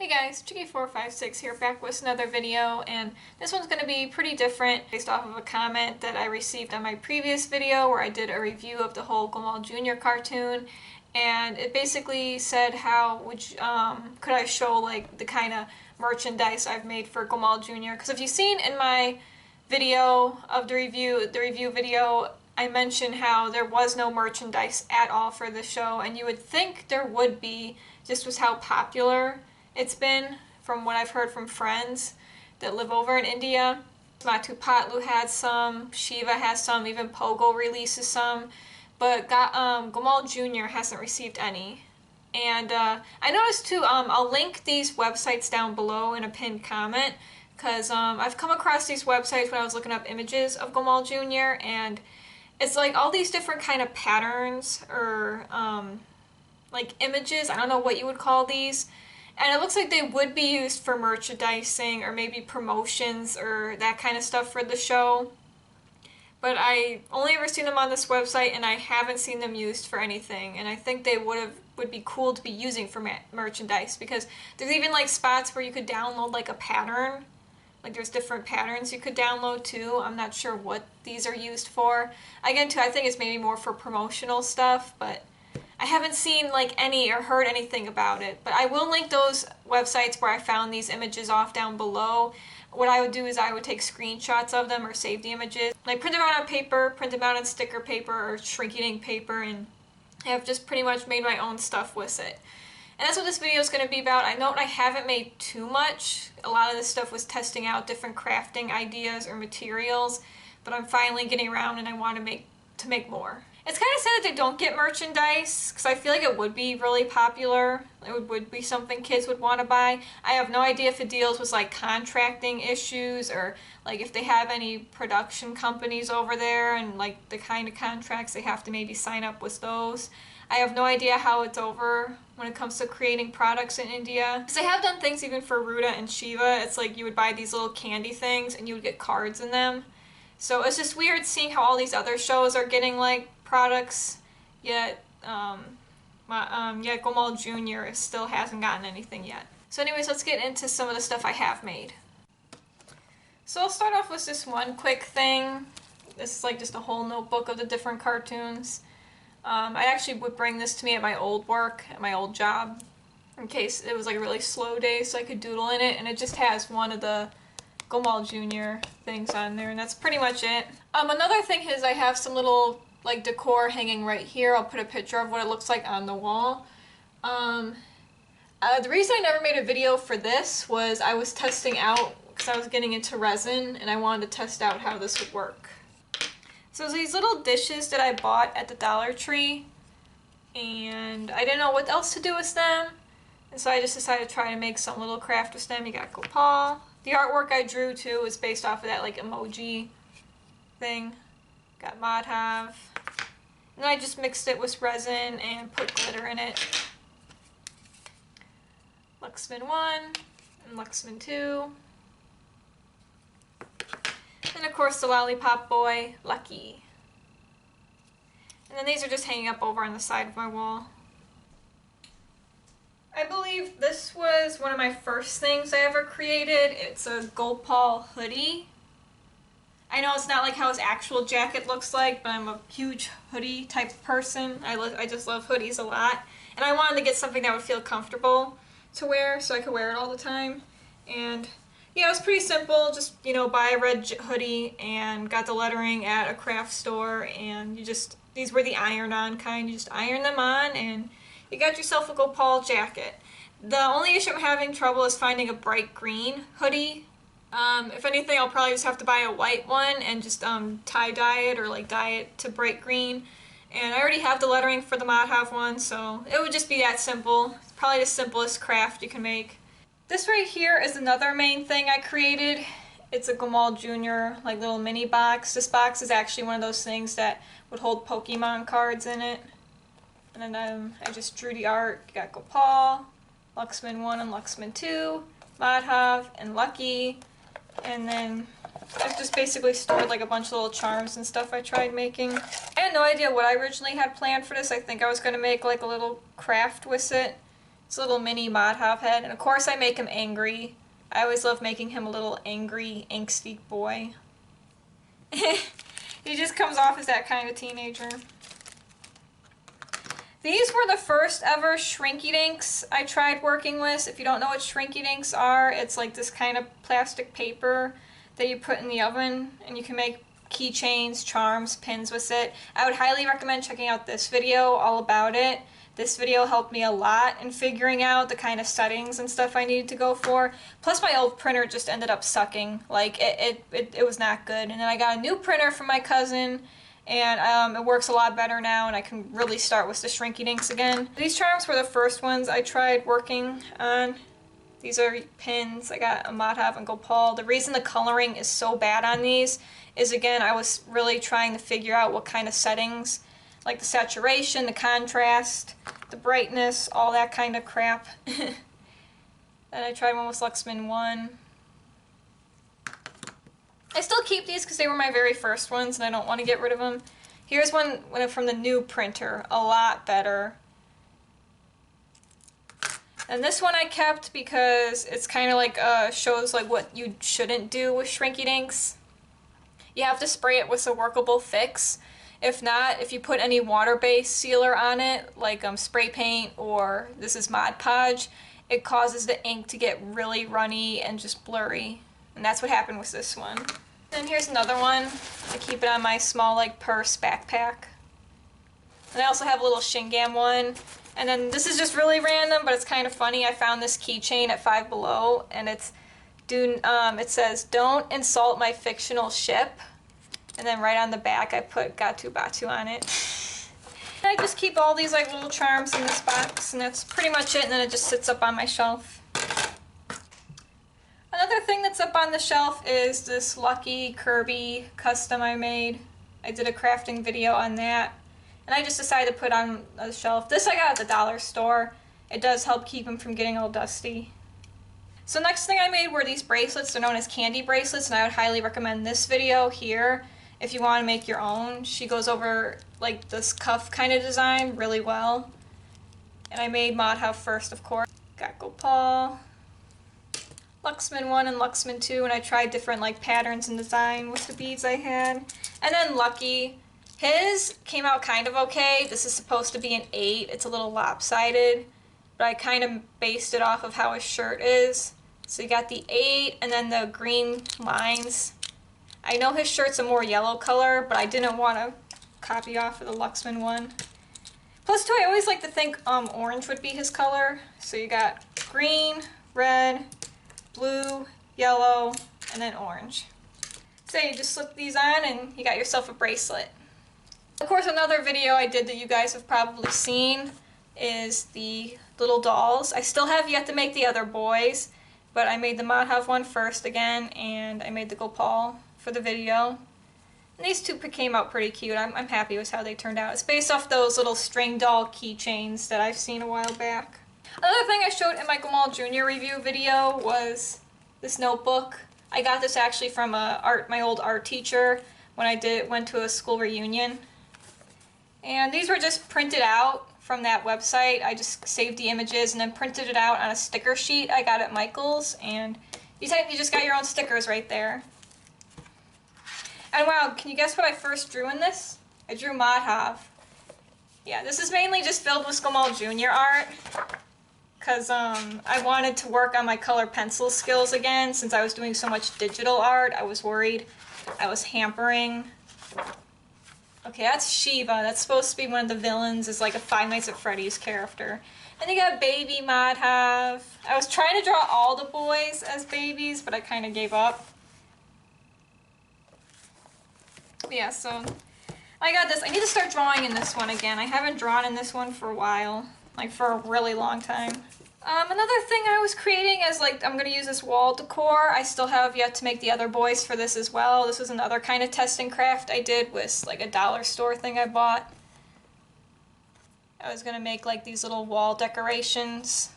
Hey guys, GJr456 here, back with another video, and this one's going to be pretty different based off of a comment that I received on my previous video where I did a review of the whole GJr cartoon, and it basically said how could I show like the kind of merchandise I've made for GJr, because if you've seen in my video of the review video, I mentioned how there was no merchandise at all for the show, and you would think there would be just with how popular it's been from what I've heard from friends that live over in India. Matu Patlu had some, Shiva has some, even Pogo releases some, but GJr hasn't received any. And I noticed too, I'll link these websites down below in a pinned comment, because I've come across these websites when I was looking up images of GJr, and it's like all these different kind of patterns or like images, I don't know what you would call these, and it looks like they would be used for merchandising or maybe promotions or that kind of stuff for the show. But I only ever seen them on this website, and I haven't seen them used for anything. And I think they would be cool to be using for merchandise, because there's even like spots where you could download like a pattern. Like there's different patterns you could download too. I'm not sure what these are used for. Again too, I think it's maybe more for promotional stuff, but I haven't seen like any or heard anything about it. But I will link those websites where I found these images off down below. What I would do is I would take screenshots of them or save the images. Like print them out on paper, print them out on sticker paper or shrinking ink paper, and I've just pretty much made my own stuff with it. And that's what this video is going to be about. I know I haven't made too much. A lot of this stuff was testing out different crafting ideas or materials, but I'm finally getting around and I want to make more. It's kind of sad that they don't get merchandise, because I feel like it would be really popular. It would be something kids would want to buy. I have no idea if it deals with like contracting issues, or like if they have any production companies over there and like the kind of contracts they have to maybe sign up with those. I have no idea how it's over when it comes to creating products in India. Because I have done things even for Ruta and Shiva. It's like you would buy these little candy things and you would get cards in them. So it's just weird seeing how all these other shows are getting like products, yet GJr still hasn't gotten anything yet. So anyways, let's get into some of the stuff I have made. So I'll start off with this one quick thing. This is like just a whole notebook of the different cartoons. I actually would bring this to me at my old work, at my old job, in case it was like a really slow day so I could doodle in it, and it just has one of the GJr things on there, and that's pretty much it. Another thing is I have some little like decor hanging right here. I'll put a picture of what it looks like on the wall. The reason I never made a video for this was I was testing out, because I was getting into resin and I wanted to test out how this would work. So these little dishes that I bought at the Dollar Tree, and I didn't know what else to do with them, and so I just decided to try to make some little craft with them. You got Gopal. The artwork I drew too was based off of that like emoji thing. Got Madhav. And then I just mixed it with resin and put glitter in it. Luxman 1 and Luxman 2. And of course the Lollipop Boy, Lucky. And then these are just hanging up over on the side of my wall. I believe this was one of my first things I ever created. It's a Gopal hoodie. I know it's not like how his actual jacket looks like, but I'm a huge hoodie type of person. I just love hoodies a lot. And I wanted to get something that would feel comfortable to wear so I could wear it all the time. And yeah, it was pretty simple. Just, you know, buy a red hoodie and got the lettering at a craft store, and these were the iron-on kind. You just iron them on and you got yourself a Gopal jacket. The only issue I'm having trouble is finding a bright green hoodie. If anything, I'll probably just have to buy a white one and just tie-dye it or like dye it to bright green. And I already have the lettering for the Madhav one, so it would just be that simple. It's probably the simplest craft you can make. This right here is another main thing I created. It's a GJr like little mini box. This box is actually one of those things that would hold Pokemon cards in it. And then I just drew the art. You got Gopal, Luxman 1 and Luxman 2, Madhav, and Lucky. And then I've just basically stored like a bunch of little charms and stuff I tried making. I had no idea what I originally had planned for this. I think I was going to make like a little craft with it It's a little mini Modhav head, and of course I make him angry. I always love making him a little angry, angsty boy. He just comes off as that kind of teenager. These were the first ever Shrinky Dinks I tried working with. If you don't know what Shrinky Dinks are, it's like this kind of plastic paper that you put in the oven, and you can make keychains, charms, pins with it. I would highly recommend checking out this video all about it. This video helped me a lot in figuring out the kind of settings and stuff I needed to go for. Plus my old printer just ended up sucking. Like, it was not good. And then I got a new printer from my cousin, and it works a lot better now, and I can really start with the Shrinky Dinks again. These charms were the first ones I tried working on. These are pins. I got a Modhav and Gopal. The reason the coloring is so bad on these is, again, I was really trying to figure out what kind of settings, like the saturation, the contrast, the brightness, all that kind of crap. Then I tried one with Luxman 1. I still keep these because they were my very first ones and I don't want to get rid of them. Here's one from the new printer, a lot better. And this one I kept because it's kind of like shows like what you shouldn't do with Shrinky Dinks. You have to spray it with a workable fix. If not, if you put any water-based sealer on it, like spray paint or this is Mod Podge, it causes the ink to get really runny and just blurry. And that's what happened with this one. And here's another one. I keep it on my small like purse backpack. And I also have a little Shingam one. And then this is just really random, but it's kind of funny. I found this keychain at Five Below, and it says, "Don't insult my fictional ship." And then right on the back I put Gatu Batu on it. And I just keep all these like little charms in this box, and that's pretty much it, and then it just sits up on my shelf. Another thing that's up on the shelf is this Lucky Kirby custom I made. I did a crafting video on that, and I just decided to put on the shelf. This I got at the dollar store. It does help keep them from getting all dusty. So next thing I made were these bracelets. They're known as candy bracelets, and I would highly recommend this video here if you want to make your own. She goes over like this cuff kind of design really well. And I made Modhav first, of course. Got Gopal, Luxman 1 and Luxman 2, and I tried different like patterns and design with the beads I had. And then Lucky. His came out kind of okay. This is supposed to be an 8. It's a little lopsided, but I kind of based it off of how his shirt is. So you got the 8 and then the green lines. I know his shirt's a more yellow color, but I didn't want to copy off of the Luxman 1. Plus, too, I always like to think orange would be his color. So you got green, red, blue, yellow, and then orange. So you just slip these on and you got yourself a bracelet. Of course, another video I did that you guys have probably seen is the little dolls. I still have yet to make the other boys, but I made the Modhav one first again, and I made the Gopal for the video. And these two came out pretty cute. I'm happy with how they turned out. It's based off those little string doll keychains that I've seen a while back. Another thing I showed in my GJr Jr. review video was this notebook. I got this actually from my old art teacher when I went to a school reunion. And these were just printed out from that website. I just saved the images and then printed it out on a sticker sheet I got at Michael's, and you just got your own stickers right there. And wow, can you guess what I first drew in this? I drew Modhav. Yeah, this is mainly just filled with GJr Jr. art, because I wanted to work on my color pencil skills again. Since I was doing so much digital art, I was worried I was hampering. Okay, that's Shiva. That's supposed to be one of the villains. It's like a Five Nights at Freddy's character. And you got baby Modhav. I was trying to draw all the boys as babies, but I kind of gave up. Yeah, so I got this. I need to start drawing in this one again. I haven't drawn in this one for a while. Like, for a really long time. Another thing I was creating is, like, I'm going to use this wall decor. I still have yet to make the other boys for this as well. This was another kind of test and craft I did with, like, a dollar store thing I bought. I was going to make, like, these little wall decorations.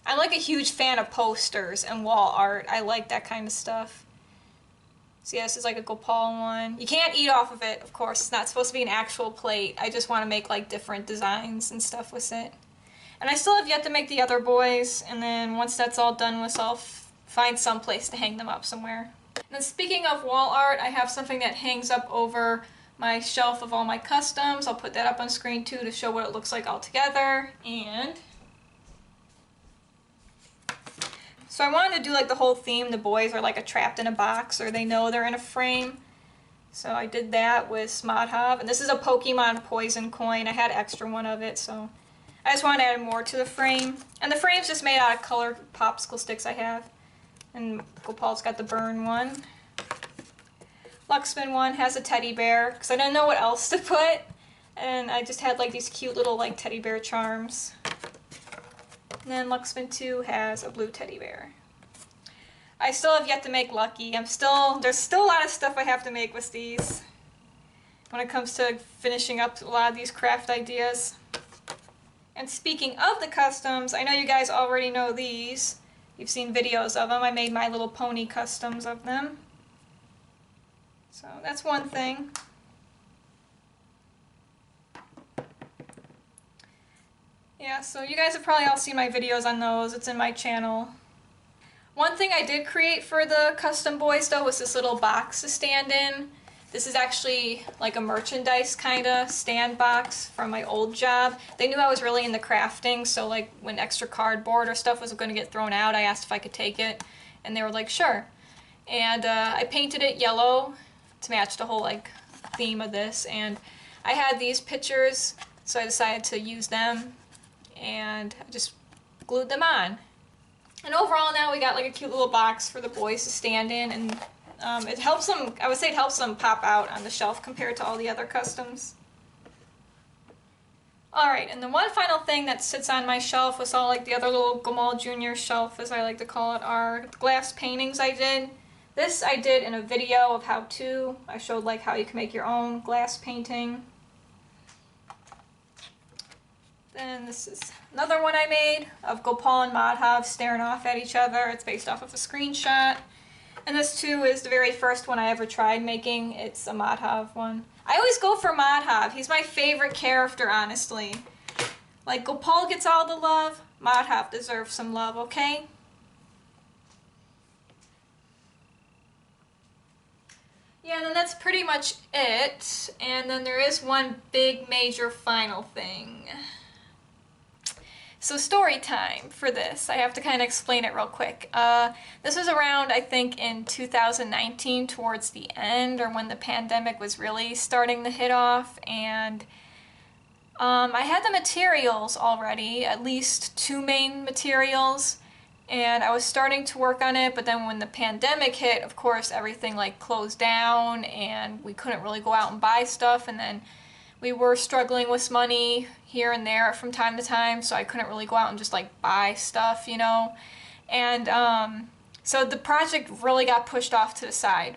I'm, like, a huge fan of posters and wall art. I like that kind of stuff. So yeah, this is, like, a Gopal one. You can't eat off of it, of course. It's not supposed to be an actual plate. I just want to make, like, different designs and stuff with it. And I still have yet to make the other boys, and then once that's all done with, I'll find some place to hang them up somewhere. And speaking of wall art, I have something that hangs up over my shelf of all my customs. I'll put that up on screen too to show what it looks like all together. And so I wanted to do like the whole theme. The boys are like trapped in a box, or they know they're in a frame. So I did that with Smodhov. And this is a Pokemon Poison coin. I had extra one of it, so I just wanted to add more to the frame. And the frame's just made out of colored popsicle sticks I have. And Gopal's got the burn one. Luxman one has a teddy bear, because I didn't know what else to put. And I just had like these cute little like teddy bear charms. And then Luxman 2 has a blue teddy bear. I still have yet to make Lucky. There's still a lot of stuff I have to make with these when it comes to finishing up a lot of these craft ideas. And speaking of the customs, I know you guys already know these. You've seen videos of them. I made My Little Pony customs of them. So that's one thing. Yeah, so you guys have probably all seen my videos on those. It's in my channel. One thing I did create for the custom boys though was this little box to stand in. This is actually like a merchandise kind of stand box from my old job. They knew I was really into crafting, so like when extra cardboard or stuff was going to get thrown out, I asked if I could take it, and they were like, sure. And I painted it yellow to match the whole like theme of this, and I had these pictures, so I decided to use them, and I just glued them on. And overall now we got like a cute little box for the boys to stand in, and it helps them, I would say it helps them pop out on the shelf compared to all the other customs. Alright, and the one final thing that sits on my shelf was all like the other little Gamal Jr. shelf, as I like to call it, are glass paintings I did. This I did in a video of how to. I showed like how you can make your own glass painting. Then this is another one I made of Gopal and Madhav staring off at each other. It's based off of a screenshot. And this too is the very first one I ever tried making. It's a Madhav one. I always go for Madhav. He's my favorite character, honestly. Like, Gopal gets all the love, Madhav deserves some love, okay? Yeah, and then that's pretty much it. And then there is one big major final thing. So story time for this. I have to kind of explain it real quick. This was around, I think, in 2019, towards the end, or when the pandemic was really starting to hit off, and I had the materials already, at least 2 main materials, and I was starting to work on it, but then when the pandemic hit, of course, everything like closed down, and we couldn't really go out and buy stuff, and then we were struggling with money here and there from time to time, so I couldn't really go out and just like buy stuff, you know. And so the project really got pushed off to the side.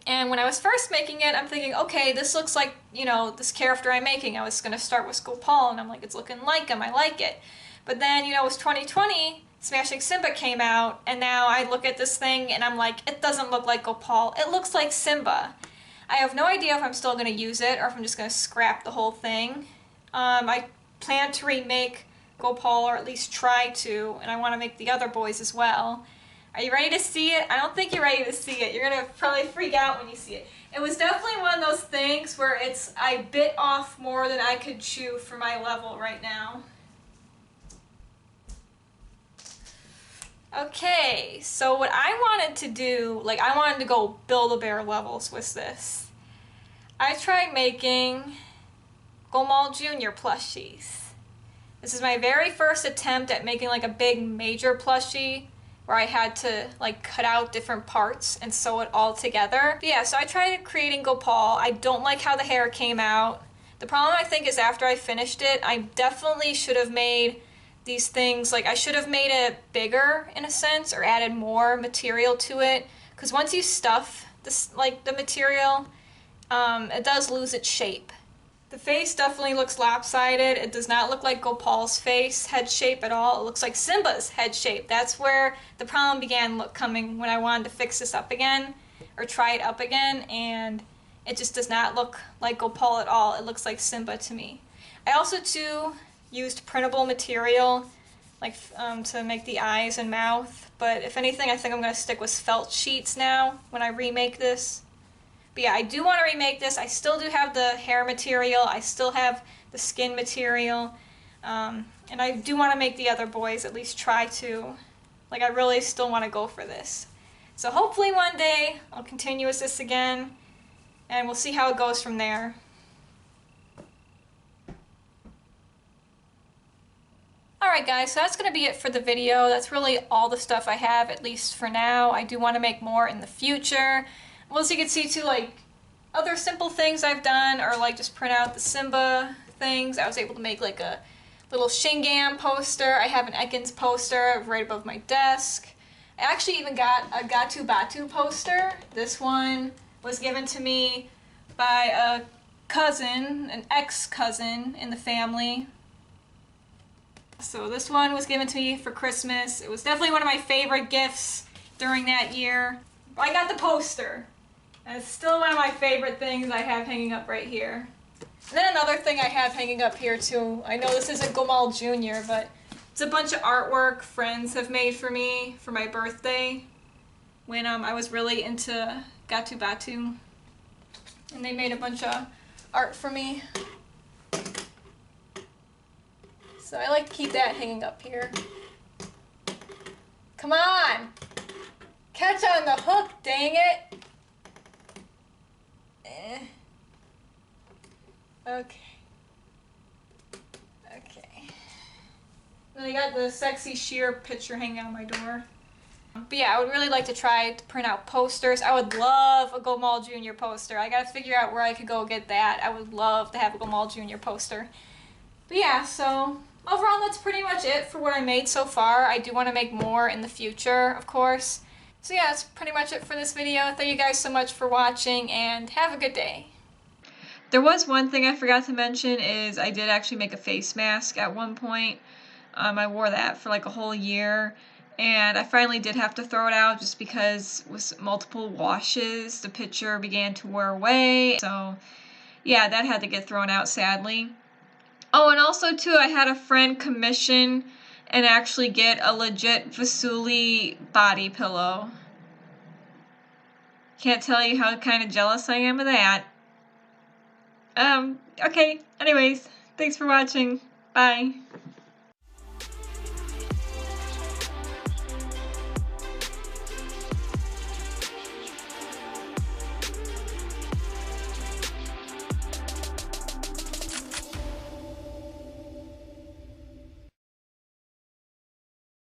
And when I was first making it, I'm thinking, okay, this looks like, you know, this character I'm making. I was going to start with Gopal, and I'm like, it's looking like him, I like it. But then, you know, it was 2020, Smashing Simba came out, and now I look at this thing and I'm like, it doesn't look like Gopal, it looks like Simba. I have no idea if I'm still going to use it or if I'm just going to scrap the whole thing. I plan to remake Gopal, or at least try to, and I want to make the other boys as well. Are you ready to see it? I don't think you're ready to see it. You're going to probably freak out when you see it. It was definitely one of those things where I bit off more than I could chew for my level right now. Okay, so what I wanted to do, like I wanted to go Build-A-Bear levels with this. I tried making Gamal Jr. plushies. This is my very first attempt at making like a big major plushie where I had to like cut out different parts and sew it all together. But yeah, so I tried creating Gopal. I don't like how the hair came out. The problem I think is after I finished it, I definitely should have made these things, like I should have made it bigger in a sense, or added more material to it, because once you stuff this, like the material, it does lose its shape. The face definitely looks lopsided. It does not look like Gopal's face head shape at all. It looks like Simba's head shape. That's where the problem began coming when I wanted to fix this up again, or try it up again, and it just does not look like Gopal at all. It looks like Simba to me. I also too used printable material, like to make the eyes and mouth. But if anything, I think I'm going to stick with felt sheets now when I remake this. But yeah, I do want to remake this. I still do have the hair material. I still have the skin material. And I do want to make the other boys at least try to. Like, I really still want to go for this. So hopefully one day I'll continue with this again. And we'll see how it goes from there. Alright guys, so that's going to be it for the video. That's really all the stuff I have, at least for now. I do want to make more in the future. Well, as you can see too, like, other simple things I've done are like just print out the Simba things. I was able to make like a little Shingam poster. I have an Ekans poster right above my desk. I actually even got a Gatu Batu poster. This one was given to me by a cousin, an ex-cousin in the family. So this one was given to me for Christmas. It was definitely one of my favorite gifts during that year. I got the poster. And it's still one of my favorite things I have hanging up right here. And then another thing I have hanging up here too. I know this isn't Gomal Jr., but it's a bunch of artwork friends have made for me for my birthday. When I was really into Gatu Batu. And they made a bunch of art for me. So I like to keep that hanging up here. Come on! Catch on the hook, dang it! Okay. Okay. Then I got the sexy sheer picture hanging on my door. But yeah, I would really like to try to print out posters. I would love a Gomal Jr. poster. I gotta figure out where I could go get that. I would love to have a Gomal Jr. poster. But yeah, so overall that's pretty much it for what I made so far. I do want to make more in the future, of course. So yeah, that's pretty much it for this video. Thank you guys so much for watching, and have a good day. There was one thing I forgot to mention is I did actually make a face mask at one point. I wore that for like a whole year, and I finally did have to throw it out just because with multiple washes the picture began to wear away. So yeah, that had to get thrown out sadly. Oh, and also too, I had a friend commission and actually get a legit Vasuli body pillow. Can't tell you how kind of jealous I am of that. Okay, anyways, thanks for watching. Bye.